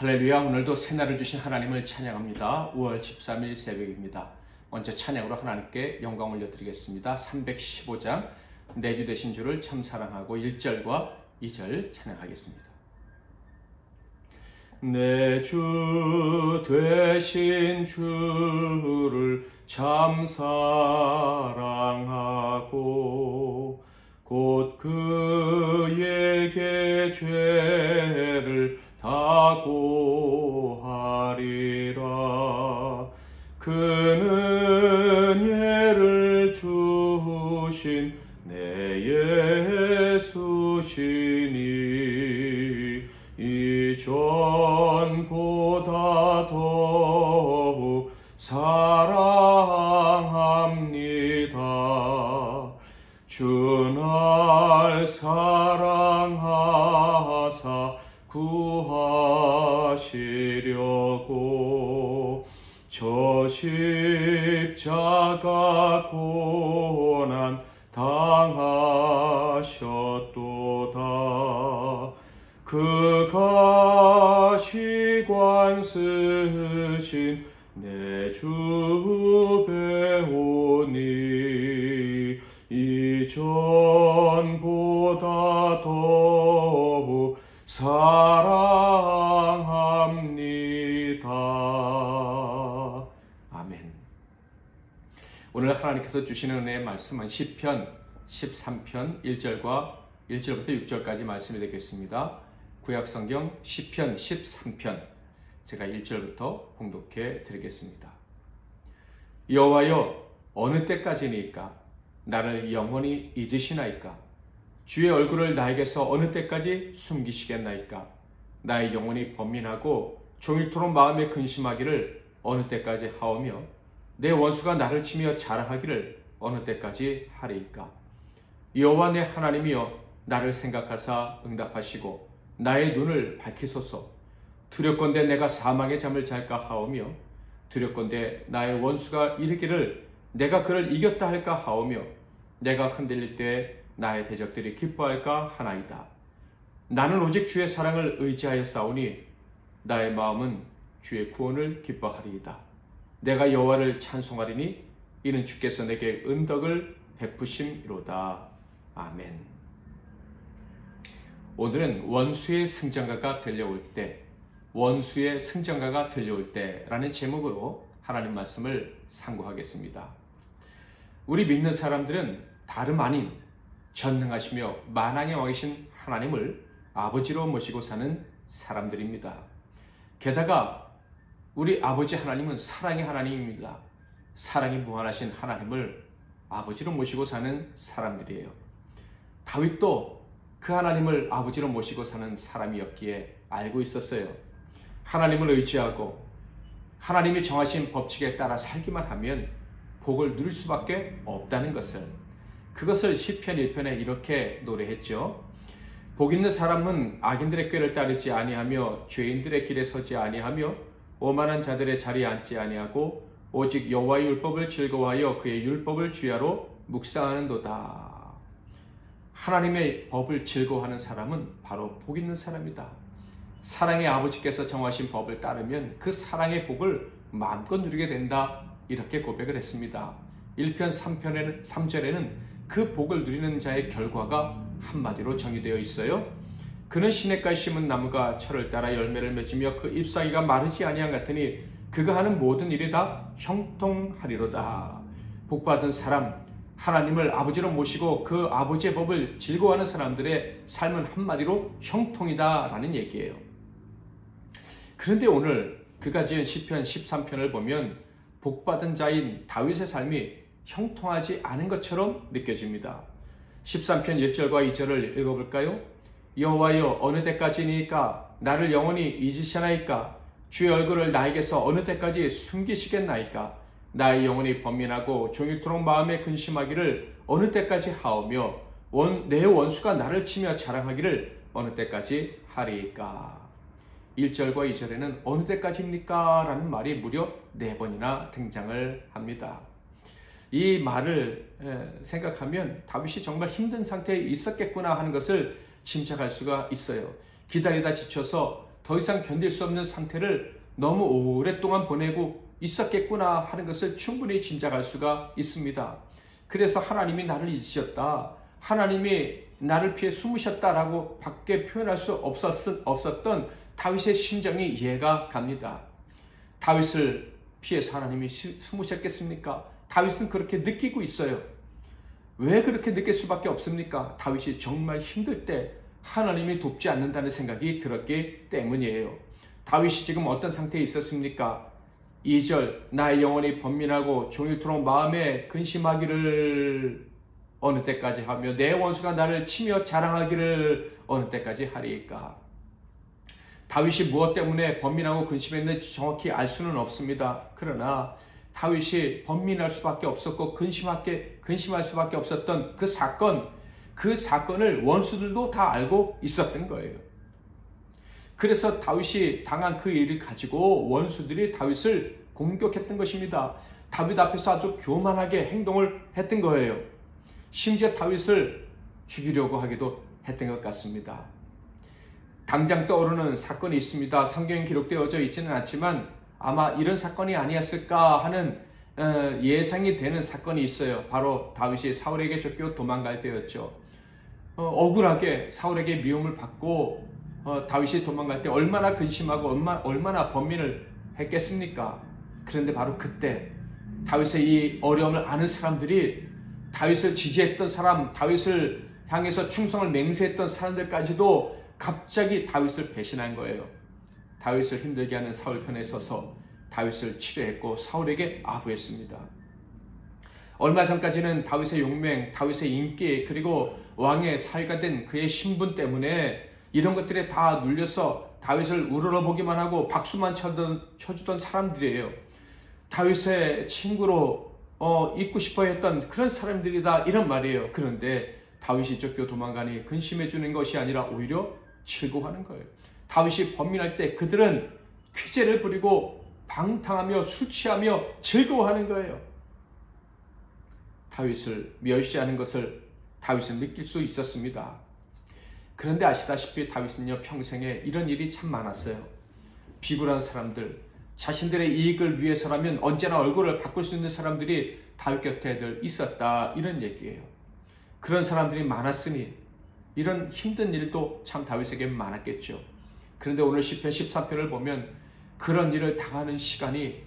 할렐루야. 오늘도 새날을 주신 하나님을 찬양합니다. 5월 13일 새벽입니다. 먼저 찬양으로 하나님께 영광 올려드리겠습니다. 315장 내 주 되신 주를 참 사랑하고 1절과 2절 찬양하겠습니다. 내 주 되신 주를 참 사랑하고 곧 그에게 죄를 다 고하리라. 그는 예를 주신 내 예수시니 이전보다 더욱 사랑합니다. 주 날 사랑하사 구하시려고 저 십자가 고난 당하셨도다. 그가 시관 쓰신 내 주 배우니 이전보다 더욱 사랑합니다. 아멘. 오늘 하나님께서 주시는 은혜의 말씀은 시편 13편 1절부터 6절까지 말씀이 되겠습니다. 구약성경 시편 13편 제가 1절부터 봉독해 드리겠습니다. 여호와여, 어느 때까지니까 나를 영원히 잊으시나이까? 주의 얼굴을 나에게서 어느 때까지 숨기시겠나이까? 나의 영혼이 번민하고 종일토록 마음에 근심하기를 어느 때까지 하오며 내 원수가 나를 치며 자랑하기를 어느 때까지 하리이까? 여호와 내 하나님이여, 나를 생각하사 응답하시고 나의 눈을 밝히소서. 두렵건대 내가 사망의 잠을 잘까 하오며 두렵건대 나의 원수가 이르기를 내가 그를 이겼다 할까 하오며 내가 흔들릴 때 나의 대적들이 기뻐할까 하나이다. 나는 오직 주의 사랑을 의지하여 싸우니 나의 마음은 주의 구원을 기뻐하리이다. 내가 여호와를 찬송하리니 이는 주께서 내게 은덕을 베푸심이로다. 아멘. 오늘은 원수의 승전가가 들려올 때, 원수의 승전가가 들려올 때라는 제목으로 하나님 말씀을 상고하겠습니다. 우리 믿는 사람들은 다름 아닌 전능하시며 만왕의 왕이신 하나님을 아버지로 모시고 사는 사람들입니다. 게다가 우리 아버지 하나님은 사랑의 하나님입니다. 사랑이 무한하신 하나님을 아버지로 모시고 사는 사람들이에요. 다윗도 그 하나님을 아버지로 모시고 사는 사람이었기에 알고 있었어요. 하나님을 의지하고 하나님이 정하신 법칙에 따라 살기만 하면 복을 누릴 수밖에 없다는 것을, 그것을 시편 1편에 이렇게 노래했죠. 복 있는 사람은 악인들의 꾀를 따르지 아니하며 죄인들의 길에 서지 아니하며 오만한 자들의 자리에 앉지 아니하고 오직 여호와의 율법을 즐거워하여 그의 율법을 주야로 묵상하는도다. 하나님의 법을 즐거워하는 사람은 바로 복 있는 사람이다. 사랑의 아버지께서 정하신 법을 따르면 그 사랑의 복을 마음껏 누리게 된다. 이렇게 고백을 했습니다. 1편 3절에는 그 복을 누리는 자의 결과가 한마디로 정의되어 있어요. 그는 시냇가에 심은 나무가 철을 따라 열매를 맺으며 그 잎사귀가 마르지 아니한 같으니 그가 하는 모든 일이 다 형통하리로다. 복받은 사람, 하나님을 아버지로 모시고 그 아버지의 법을 즐거워하는 사람들의 삶은 한마디로 형통이다 라는 얘기예요. 그런데 오늘 그가 지은 시편 13편을 보면 복받은 자인 다윗의 삶이 형통하지 않은 것처럼 느껴집니다. 13편 1절과 2절을 읽어볼까요? 여호와여, 어느 때까지니까 나를 영원히 잊으시나이까? 주의 얼굴을 나에게서 어느 때까지 숨기시겠나이까? 나의 영혼이 번민하고 종일토록 마음에 근심하기를 어느 때까지 하오며 내 원수가 나를 치며 자랑하기를 어느 때까지 하리이까? 1절과 2절에는 어느 때까지입니까? 라는 말이 무려 4번이나 등장을 합니다. 이 말을 생각하면 다윗이 정말 힘든 상태에 있었겠구나 하는 것을 짐작할 수가 있어요. 기다리다 지쳐서 더 이상 견딜 수 없는 상태를 너무 오랫동안 보내고 있었겠구나 하는 것을 충분히 짐작할 수가 있습니다. 그래서 하나님이 나를 잊으셨다, 하나님이 나를 피해 숨으셨다라고 밖에 표현할 수 없었던 다윗의 심정이 이해가 갑니다. 다윗을 피해서 하나님이 숨으셨겠습니까? 다윗은 그렇게 느끼고 있어요. 왜 그렇게 느낄 수밖에 없습니까? 다윗이 정말 힘들 때 하나님이 돕지 않는다는 생각이 들었기 때문이에요. 다윗이 지금 어떤 상태에 있었습니까? 2절, 나의 영혼이 번민하고 종일토록 마음에 근심하기를 어느 때까지 하며 내 원수가 나를 치며 자랑하기를 어느 때까지 하리이까. 다윗이 무엇 때문에 번민하고 근심했는지 정확히 알 수는 없습니다. 그러나 다윗이 번민할 수밖에 없었고 근심할 수밖에 없었던 그 사건을 원수들도 다 알고 있었던 거예요. 그래서 다윗이 당한 그 일을 가지고 원수들이 다윗을 공격했던 것입니다. 다윗 앞에서 아주 교만하게 행동을 했던 거예요. 심지어 다윗을 죽이려고 하기도 했던 것 같습니다. 당장 떠오르는 사건이 있습니다. 성경에 기록되어져 있지는 않지만 아마 이런 사건이 아니었을까 하는 예상이 되는 사건이 있어요. 바로 다윗이 사울에게 쫓겨 도망갈 때였죠. 억울하게 사울에게 미움을 받고 다윗이 도망갈 때 얼마나 근심하고 얼마나 번민을 했겠습니까? 그런데 바로 그때 다윗의 이 어려움을 아는 사람들이, 다윗을 지지했던 사람, 다윗을 향해서 충성을 맹세했던 사람들까지도 갑자기 다윗을 배신한 거예요. 다윗을 힘들게 하는 사울 편에 서서 다윗을 치료했고 사울에게 아부했습니다. 얼마 전까지는 다윗의 용맹, 다윗의 인기, 그리고 왕의 사위가 된 그의 신분 때문에 이런 것들에 다 눌려서 다윗을 우러러보기만 하고 박수만 쳐주던 사람들이에요. 다윗의 친구로 있고 싶어 했던 그런 사람들이다, 이런 말이에요. 그런데 다윗이 쫓겨 도망가니 근심해 주는 것이 아니라 오히려 즐거워하는 거예요. 다윗이 번민할 때 그들은 쾌재를 부리고 방탕하며 술 취하며 즐거워하는 거예요. 다윗을 멸시하는 것을 다윗은 느낄 수 있었습니다. 그런데 아시다시피 다윗은요, 평생에 이런 일이 참 많았어요. 비굴한 사람들, 자신들의 이익을 위해서라면 언제나 얼굴을 바꿀 수 있는 사람들이 다윗 곁에 늘 있었다, 이런 얘기예요. 그런 사람들이 많았으니 이런 힘든 일도 참 다윗에게 많았겠죠. 그런데 오늘 시편 13편을 보면 그런 일을 당하는 시간이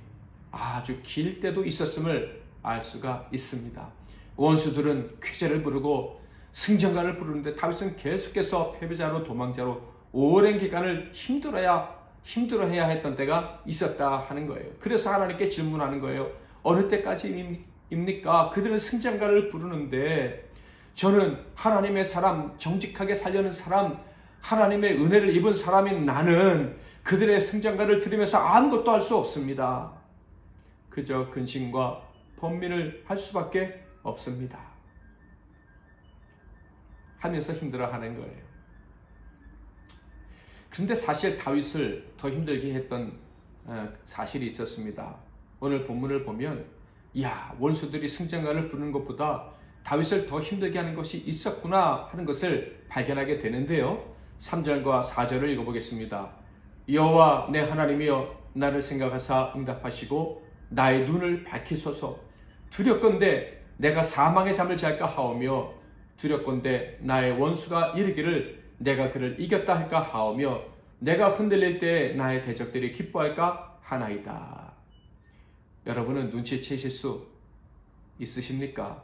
아주 길 때도 있었음을 알 수가 있습니다. 원수들은 쾌재를 부르고 승전가를 부르는데 다윗은 계속해서 패배자로 도망자로 오랜 기간을 힘들어해야 했던 때가 있었다 하는 거예요. 그래서 하나님께 질문하는 거예요. 어느 때까지입니까? 그들은 승전가를 부르는데 저는 하나님의 사람, 정직하게 살려는 사람, 하나님의 은혜를 입은 사람인 나는 그들의 승전가를 들으면서 아무것도 할 수 없습니다. 그저 근심과 번민을 할 수밖에 없습니다. 하면서 힘들어하는 거예요. 그런데 사실 다윗을 더 힘들게 했던 사실이 있었습니다. 오늘 본문을 보면 원수들이 승전가를 부르는 것보다 다윗을 더 힘들게 하는 것이 있었구나 하는 것을 발견하게 되는데요. 3절과 4절을 읽어보겠습니다. 여호와 내 하나님이여 나를 생각하사 응답하시고 나의 눈을 밝히소서. 두렵건대 내가 사망의 잠을 잘까 하오며 두렵건대 나의 원수가 이르기를 내가 그를 이겼다 할까 하오며 내가 흔들릴 때 나의 대적들이 기뻐할까 하나이다. 여러분은 눈치채실 수 있으십니까?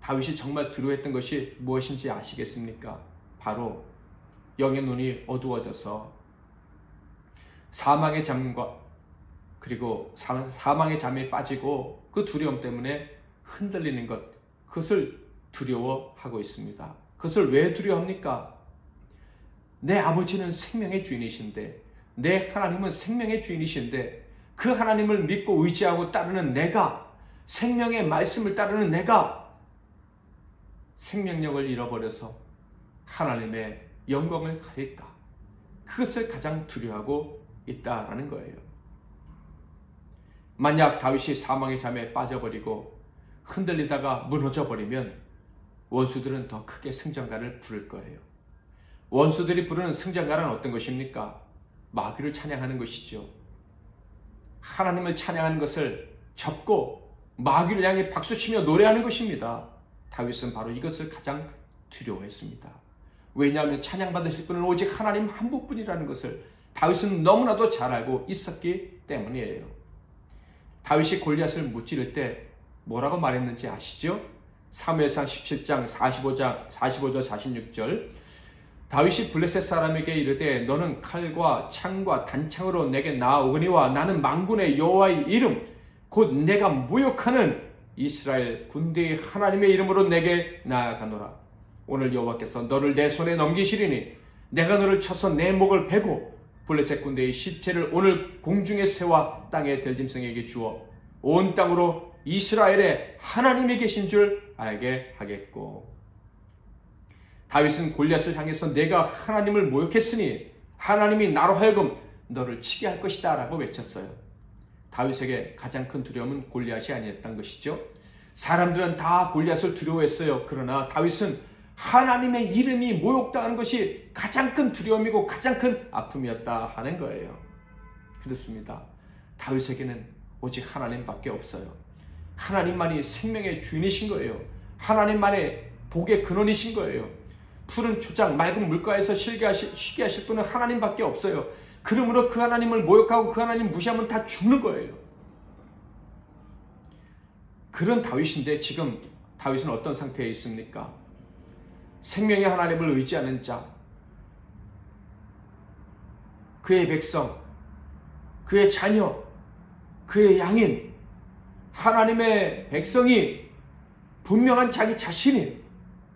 다윗이 정말 두려워했던 것이 무엇인지 아시겠습니까? 바로 영의 눈이 어두워져서 사망의 잠과 그리고 사망의 잠에 빠지고 그 두려움 때문에 흔들리는 것, 그것을 두려워하고 있습니다. 그것을 왜 두려워합니까? 내 아버지는 생명의 주인이신데, 내 하나님은 생명의 주인이신데 그 하나님을 믿고 의지하고 따르는 내가, 생명의 말씀을 따르는 내가 생명력을 잃어버려서 하나님의 영광을 가릴까? 그것을 가장 두려워하고 있다라는 거예요. 만약 다윗이 사망의 잠에 빠져버리고 흔들리다가 무너져버리면 원수들은 더 크게 승전가를 부를 거예요. 원수들이 부르는 승전가는 어떤 것입니까? 마귀를 찬양하는 것이죠. 하나님을 찬양하는 것을 접고 마귀를 향해 박수치며 노래하는 것입니다. 다윗은 바로 이것을 가장 두려워했습니다. 왜냐하면 찬양받으실 분은 오직 하나님 한 분뿐이라는 것을 다윗은 너무나도 잘 알고 있었기 때문이에요. 다윗이 골리앗을 무찌를 때 뭐라고 말했는지 아시죠? 사무엘상 17장 45절 46절 다윗이 블레셋 사람에게 이르되 너는 칼과 창과 단창으로 내게 나아오거니와 나는 만군의 여호와의 이름 곧 내가 모욕하는 이스라엘 군대의 하나님의 이름으로 내게 나아가노라. 오늘 여호와께서 너를 내 손에 넘기시리니 내가 너를 쳐서 내 목을 베고 블레셋 군대의 시체를 오늘 공중에 세워 땅의 들짐승에게 주어 온 땅으로 이스라엘의 하나님이 계신 줄 알게 하겠고. 다윗은 골리앗을 향해서 내가 하나님을 모욕했으니 하나님이 나로 하여금 너를 치게 할 것이다 라고 외쳤어요. 다윗에게 가장 큰 두려움은 골리앗이 아니었던 것이죠. 사람들은 다 골리앗을 두려워했어요. 그러나 다윗은 하나님의 이름이 모욕당하는 것이 가장 큰 두려움이고 가장 큰 아픔이었다 하는 거예요. 그렇습니다. 다윗에게는 오직 하나님밖에 없어요. 하나님만이 생명의 주인이신 거예요. 하나님만의 복의 근원이신 거예요. 푸른 초장, 맑은 물가에서 쉬게 하실 분은 하나님밖에 없어요. 그러므로 그 하나님을 모욕하고 그 하나님 무시하면 다 죽는 거예요. 그런 다윗인데 지금 다윗은 어떤 상태에 있습니까? 생명의 하나님을 의지하는 자, 그의 백성, 그의 자녀, 그의 양인, 하나님의 백성이 분명한 자기 자신이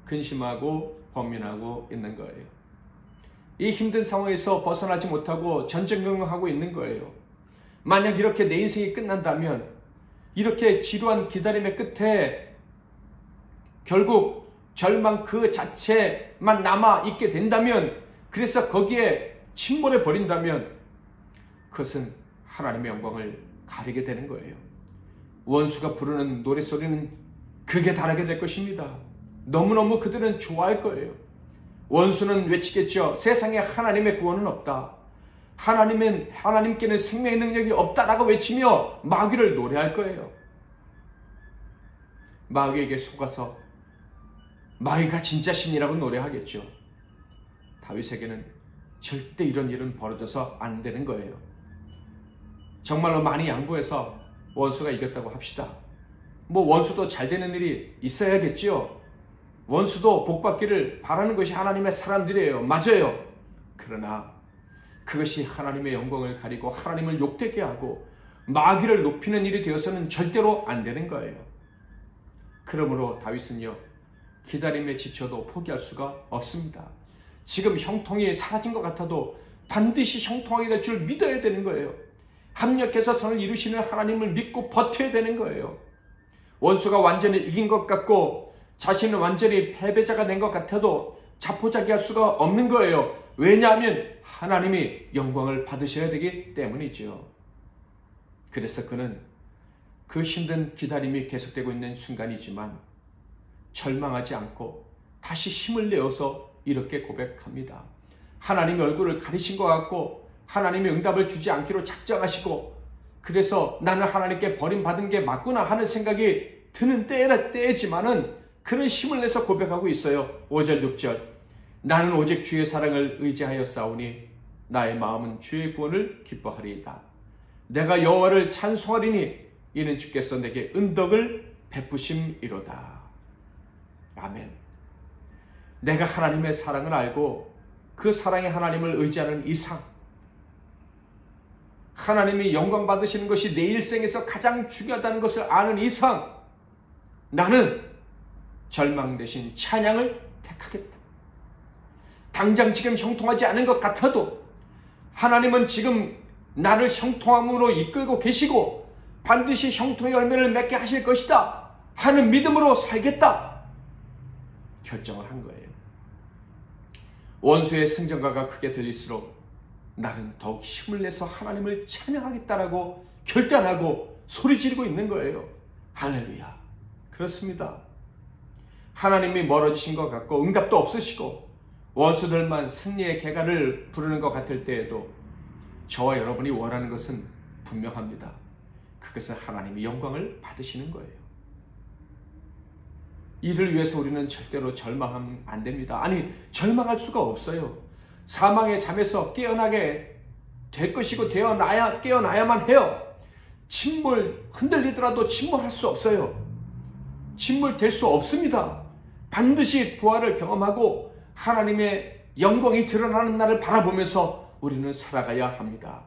근심하고 번민하고 있는 거예요. 이 힘든 상황에서 벗어나지 못하고 전전긍긍하고 있는 거예요. 만약 이렇게 내 인생이 끝난다면, 이렇게 지루한 기다림의 끝에 결국 절망 그 자체만 남아있게 된다면, 그래서 거기에 침몰해 버린다면 그것은 하나님의 영광을 가리게 되는 거예요. 원수가 부르는 노랫소리는 극에 달하게 될 것입니다. 너무너무 그들은 좋아할 거예요. 원수는 외치겠죠. 세상에 하나님의 구원은 없다. 하나님께는 생명의 능력이 없다라고 외치며 마귀를 노래할 거예요. 마귀에게 속아서 마귀가 진짜 신이라고 노래하겠죠. 다윗에게는 절대 이런 일은 벌어져서 안 되는 거예요. 정말로 많이 양보해서 원수가 이겼다고 합시다. 뭐 원수도 잘 되는 일이 있어야겠죠. 원수도 복받기를 바라는 것이 하나님의 사람들이에요. 맞아요. 그러나 그것이 하나님의 영광을 가리고 하나님을 욕되게 하고 마귀를 높이는 일이 되어서는 절대로 안 되는 거예요. 그러므로 다윗은요, 기다림에 지쳐도 포기할 수가 없습니다. 지금 형통이 사라진 것 같아도 반드시 형통하게 될 줄 믿어야 되는 거예요. 합력해서 선을 이루시는 하나님을 믿고 버텨야 되는 거예요. 원수가 완전히 이긴 것 같고 자신은 완전히 패배자가 된 것 같아도 자포자기할 수가 없는 거예요. 왜냐하면 하나님이 영광을 받으셔야 되기 때문이죠. 그래서 그는 그 힘든 기다림이 계속되고 있는 순간이지만 절망하지 않고 다시 힘을 내어서 이렇게 고백합니다. 하나님의 얼굴을 가리신 것 같고 하나님의 응답을 주지 않기로 작정하시고, 그래서 나는 하나님께 버림받은 게 맞구나 하는 생각이 드는 때지만은 그는 힘을 내서 고백하고 있어요. 5절 6절 나는 오직 주의 사랑을 의지하여 싸우니 나의 마음은 주의 구원을 기뻐하리이다. 내가 여호와를 찬송하리니 이는 주께서 내게 은덕을 베푸심이로다. 아멘. 내가 하나님의 사랑을 알고 그 사랑의 하나님을 의지하는 이상, 하나님이 영광 받으시는 것이 내 일생에서 가장 중요하다는 것을 아는 이상, 나는 절망 대신 찬양을 택하겠다. 당장 지금 형통하지 않은 것 같아도 하나님은 지금 나를 형통함으로 이끌고 계시고 반드시 형통의 열매를 맺게 하실 것이다 하는 믿음으로 살겠다 결정을 한 거예요. 원수의 승전가가 크게 들릴수록 나는 더욱 힘을 내서 하나님을 찬양하겠다라고 결단하고 소리 지르고 있는 거예요. 할렐루야. 그렇습니다. 하나님이 멀어지신 것 같고 응답도 없으시고 원수들만 승리의 개가를 부르는 것 같을 때에도 저와 여러분이 원하는 것은 분명합니다. 그것은 하나님의 영광을 받으시는 거예요. 이를 위해서 우리는 절대로 절망하면 안 됩니다. 아니, 절망할 수가 없어요. 사망의 잠에서 깨어나게 될 것이고 깨어나야만 해요. 흔들리더라도 침몰할 수 없어요. 침몰될 수 없습니다. 반드시 부활을 경험하고 하나님의 영광이 드러나는 날을 바라보면서 우리는 살아가야 합니다.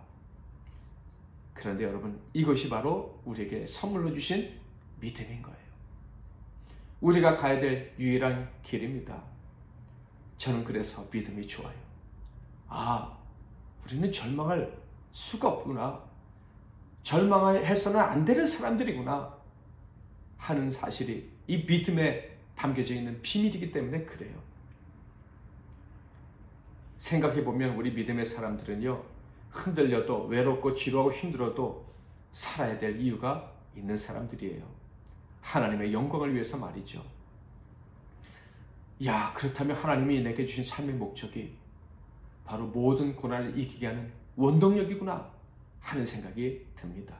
그런데 여러분, 이것이 바로 우리에게 선물로 주신 믿음인 거예요. 우리가 가야 될 유일한 길입니다. 저는 그래서 믿음이 좋아요. 우리는 절망할 수가 없구나. 절망해서는 안 되는 사람들이구나 하는 사실이 이 믿음에 담겨져 있는 비밀이기 때문에 그래요. 생각해보면 우리 믿음의 사람들은요, 흔들려도 외롭고 지루하고 힘들어도 살아야 될 이유가 있는 사람들이에요. 하나님의 영광을 위해서 말이죠. 그렇다면 하나님이 내게 주신 삶의 목적이 바로 모든 고난을 이기게 하는 원동력이구나 하는 생각이 듭니다.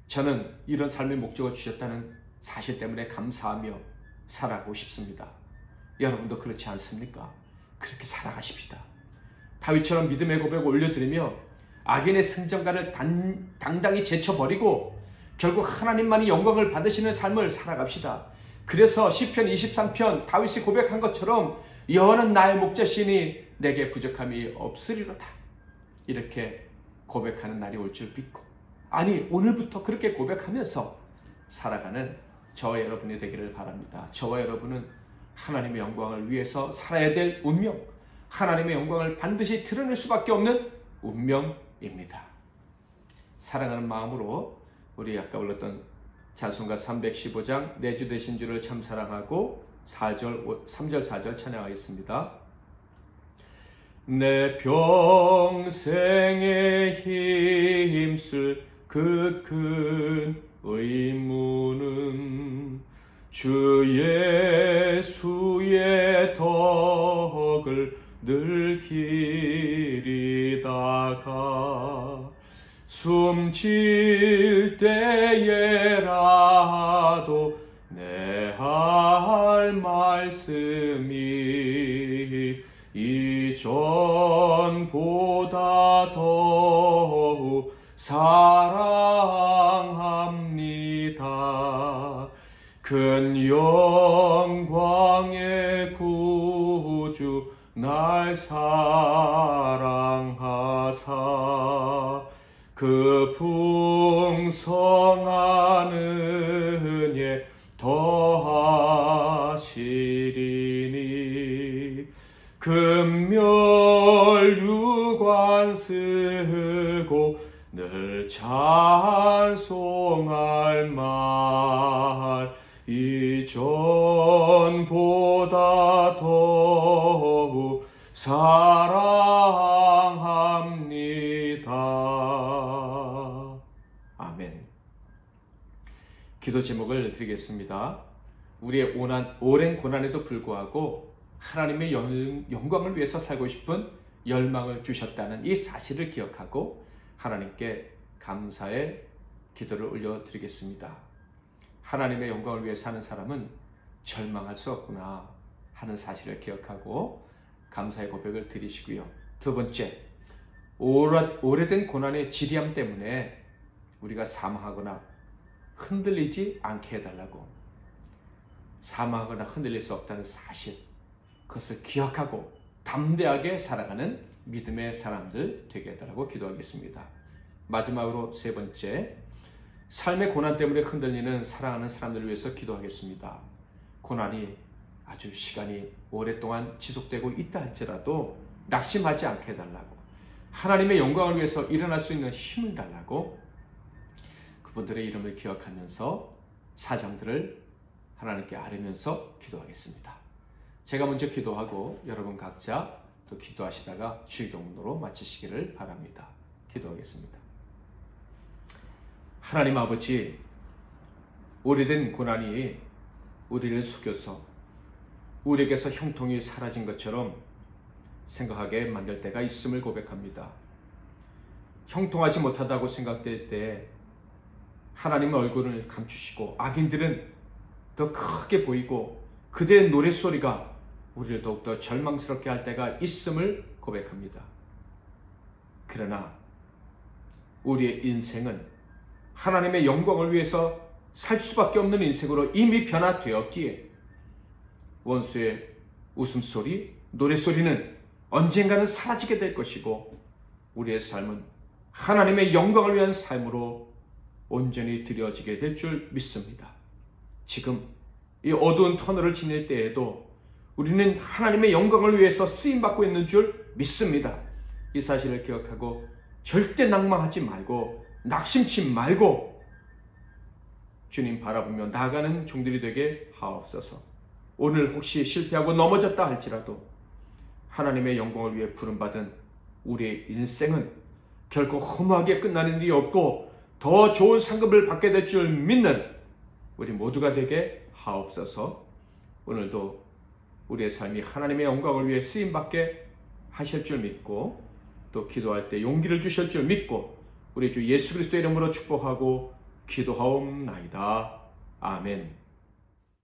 저는 이런 삶의 목적을 주셨다는 사실 때문에 감사하며 살아가고 싶습니다. 여러분도 그렇지 않습니까? 그렇게 살아가십시다. 다윗처럼 믿음의 고백을 올려드리며 악인의 승전가를 당당히 제쳐버리고 결국 하나님만이 영광을 받으시는 삶을 살아갑시다. 그래서 시편 23편 다윗이 고백한 것처럼 여호와는 나의 목자시니 내게 부족함이 없으리로다. 이렇게 고백하는 날이 올 줄 믿고, 오늘부터 그렇게 고백하면서 살아가는 저와 여러분이 되기를 바랍니다. 저와 여러분은 하나님의 영광을 위해서 살아야 될 운명, 하나님의 영광을 반드시 드러낼 수밖에 없는 운명입니다. 사랑하는 마음으로 우리 아까 불렀던 찬송가 315장 내 주 되신 주를 참 사랑하고 3절 4절 찬양하겠습니다. 내 평생에 힘쓸 그 큰 의무는 주 예수의 덕을 늘 기리다가 숨질 때에라도 내 할 말씀이 이전보다 더욱 사랑합니다. 큰 영광의 구주 날 사랑하사 그 풍성한 은혜 더하시리니 금멸유관 쓰고 늘 찬송할 말 이전보다 더욱 사랑합니다. 아멘. 기도 제목을 드리겠습니다. 우리의 오랜 고난에도 불구하고 하나님의 영광을 위해서 살고 싶은 열망을 주셨다는 이 사실을 기억하고 하나님께 감사의 기도를 올려드리겠습니다. 하나님의 영광을 위해 사는 사람은 절망할 수 없구나 하는 사실을 기억하고 감사의 고백을 드리시고요. 두 번째, 오래된 고난의 지리함 때문에 우리가 사망하거나 흔들리지 않게 해달라고, 사망하거나 흔들릴 수 없다는 사실, 그것을 기억하고 담대하게 살아가는 믿음의 사람들 되게 해달라고 기도하겠습니다. 마지막으로 세 번째, 삶의 고난 때문에 흔들리는 사랑하는 사람들을 위해서 기도하겠습니다. 고난이 아주 시간이 오랫동안 지속되고 있다 할지라도 낙심하지 않게 해달라고, 하나님의 영광을 위해서 일어날 수 있는 힘을 달라고 그분들의 이름을 기억하면서 사정들을 하나님께 아뢰면서 기도하겠습니다. 제가 먼저 기도하고 여러분 각자 또 기도하시다가 주기도문으로 마치시기를 바랍니다. 기도하겠습니다. 하나님 아버지, 오래된 고난이 우리를 속여서 우리에게서 형통이 사라진 것처럼 생각하게 만들 때가 있음을 고백합니다. 형통하지 못하다고 생각될 때 하나님의 얼굴을 감추시고 악인들은 더 크게 보이고 그들의 노랫소리가 우리를 더욱더 절망스럽게 할 때가 있음을 고백합니다. 그러나 우리의 인생은 하나님의 영광을 위해서 살 수밖에 없는 인생으로 이미 변화되었기에 원수의 웃음소리, 노랫소리는 언젠가는 사라지게 될 것이고 우리의 삶은 하나님의 영광을 위한 삶으로 온전히 드려지게 될 줄 믿습니다. 지금 이 어두운 터널을 지낼 때에도 우리는 하나님의 영광을 위해서 쓰임받고 있는 줄 믿습니다. 이 사실을 기억하고 절대 낭망하지 말고 낙심치 말고 주님 바라보며 나아가는 종들이 되게 하옵소서. 오늘 혹시 실패하고 넘어졌다 할지라도 하나님의 영광을 위해 부름받은 우리의 인생은 결코 허무하게 끝나는 일이 없고 더 좋은 상급을 받게 될 줄 믿는 우리 모두가 되게 하옵소서. 오늘도 우리의 삶이 하나님의 영광을 위해 쓰임받게 하실 줄 믿고 또 기도할 때 용기를 주실 줄 믿고 우리 주 예수 그리스도의 이름으로 축복하고 기도하옵나이다. 아멘.